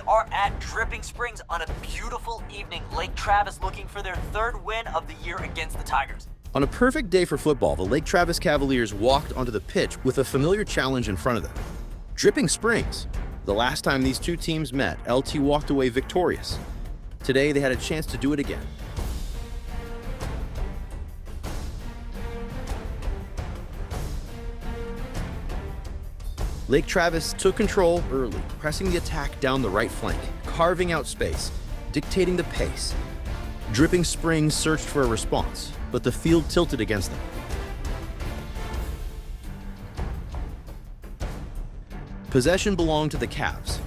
are at Dripping Springs on a beautiful evening. Lake Travis looking for their third win of the year against the Tigers. On a perfect day for football, the Lake Travis Cavaliers walked onto the pitch with a familiar challenge in front of them. Dripping Springs. The last time these two teams met, LT walked away victorious. Today, they had a chance to do it again. Lake Travis took control early, pressing the attack down the right flank, carving out space, dictating the pace. Dripping Springs searched for a response, but the field tilted against them. Possession belonged to the Cavs.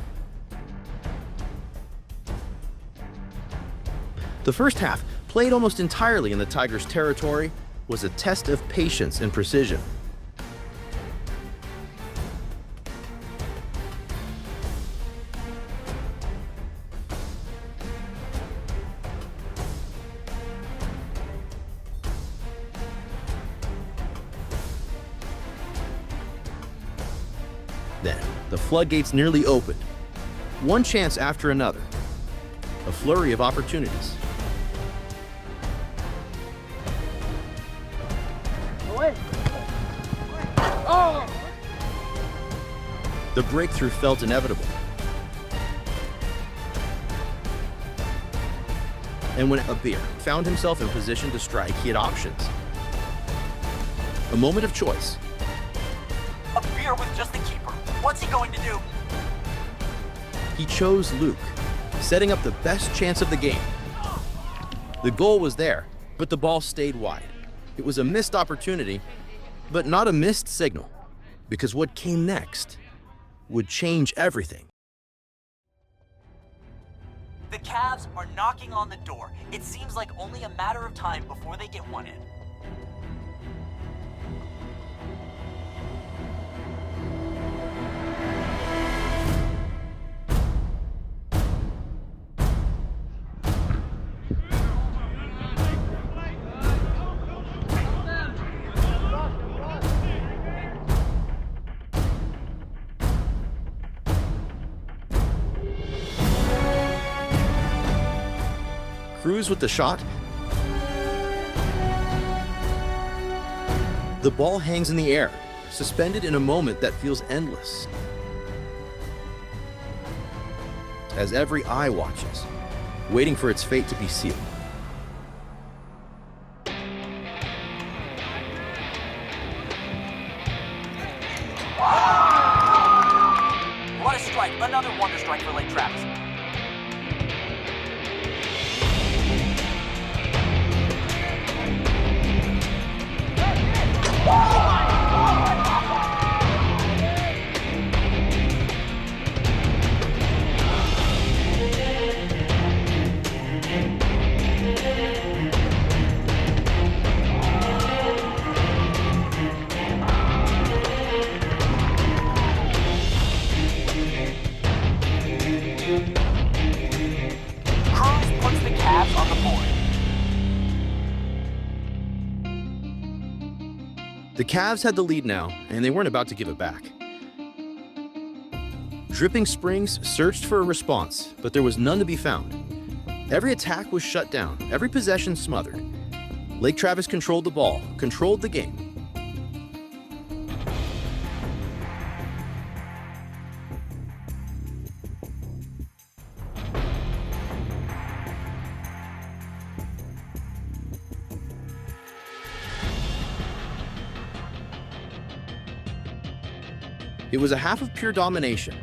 The first half, played almost entirely in the Tigers' territory, was a test of patience and precision. Then, the floodgates nearly opened. One chance after another. A flurry of opportunities. Oh! The breakthrough felt inevitable. And when Abir found himself in position to strike, he had options. A moment of choice. Abir with just the keeper. What's he going to do? He chose Luke, setting up the best chance of the game. The goal was there, but the ball stayed wide. It was a missed opportunity, but not a missed signal, because what came next would change everything. The Cavs are knocking on the door. It seems like only a matter of time before they get one in. Cruz with the shot. The ball hangs in the air, suspended in a moment that feels endless. As every eye watches, waiting for its fate to be sealed. What a strike. Another wonder strike for Lake Travis. The Cavs had the lead now, and they weren't about to give it back. Dripping Springs searched for a response, but there was none to be found. Every attack was shut down, every possession smothered. Lake Travis controlled the ball, controlled the game. It was a half of pure domination.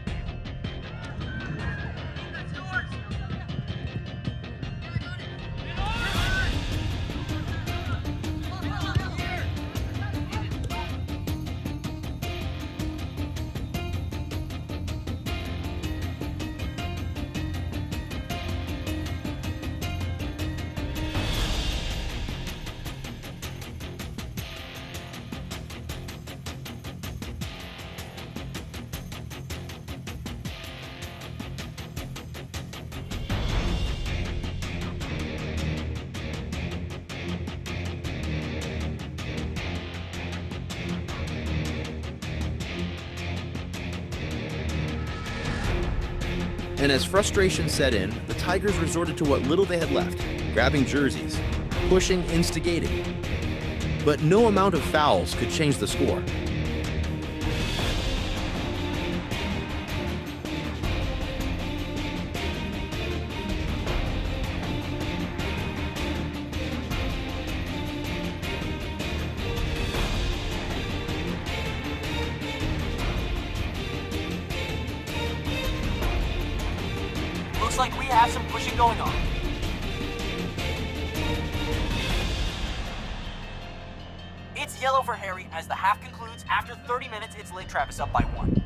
And as frustration set in, the Tigers resorted to what little they had left, grabbing jerseys, pushing, instigating. But no amount of fouls could change the score. Looks like we have some pushing going on. It's yellow for Harry as the half concludes. After 30 minutes, it's Lake Travis up by 1.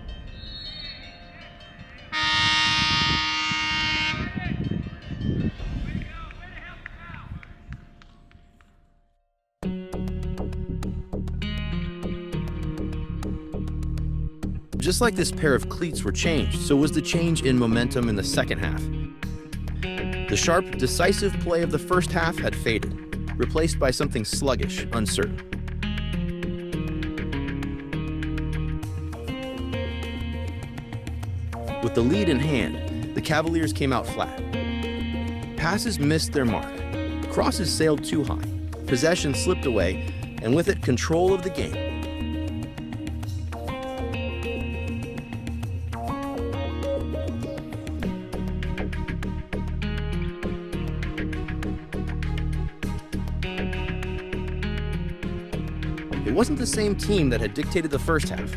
Just like this pair of cleats were changed, so was the change in momentum in the second half. The sharp, decisive play of the first half had faded, replaced by something sluggish, uncertain. With the lead in hand, the Cavaliers came out flat. Passes missed their mark. Crosses sailed too high. Possession slipped away, and with it, control of the game. It wasn't the same team that had dictated the first half.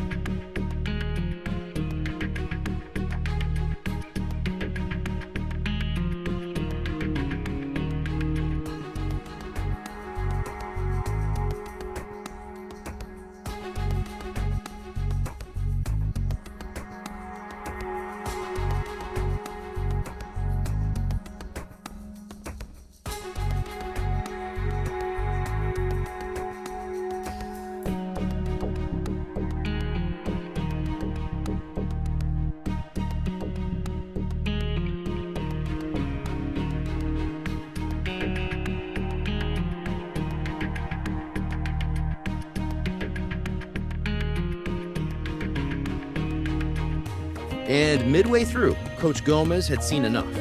And midway through, Coach Gomez had seen enough.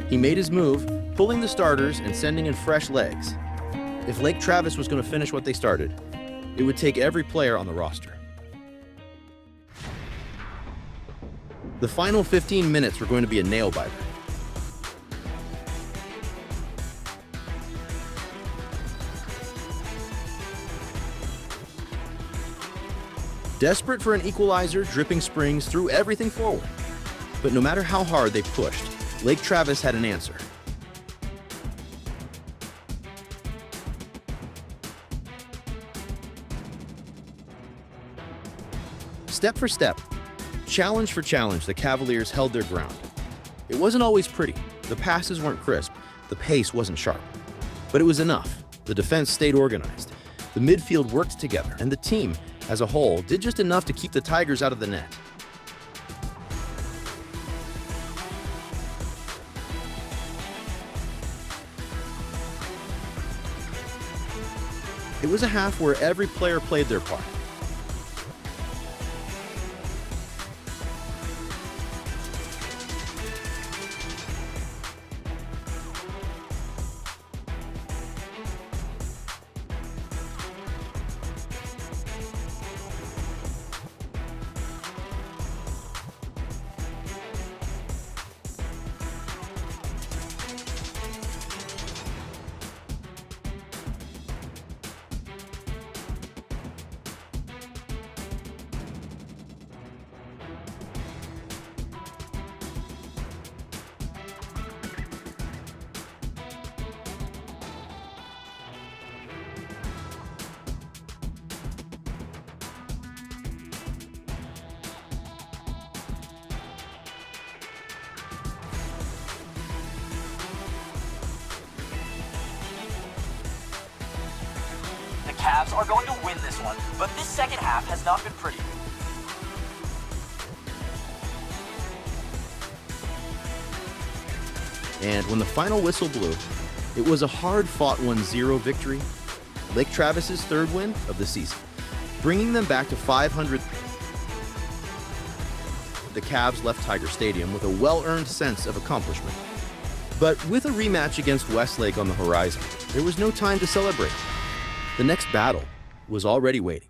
He made his move, pulling the starters and sending in fresh legs. If Lake Travis was going to finish what they started, it would take every player on the roster. The final 15 minutes were going to be a nail-biter. Desperate for an equalizer, Dripping Springs threw everything forward. But no matter how hard they pushed, Lake Travis had an answer. Step for step, challenge for challenge, the Cavaliers held their ground. It wasn't always pretty. The passes weren't crisp. The pace wasn't sharp. But it was enough. The defense stayed organized. The midfield worked together, and the team, as a whole, did just enough to keep the Tigers out of the net. It was a half where every player played their part. Cavs are going to win this one, but this second half has not been pretty. And when the final whistle blew, it was a hard-fought 1-0 victory, Lake Travis's third win of the season, bringing them back to 500. the Cavs left Tiger Stadium with a well-earned sense of accomplishment. But with a rematch against Westlake on the horizon, there was no time to celebrate. The next battle was already waiting.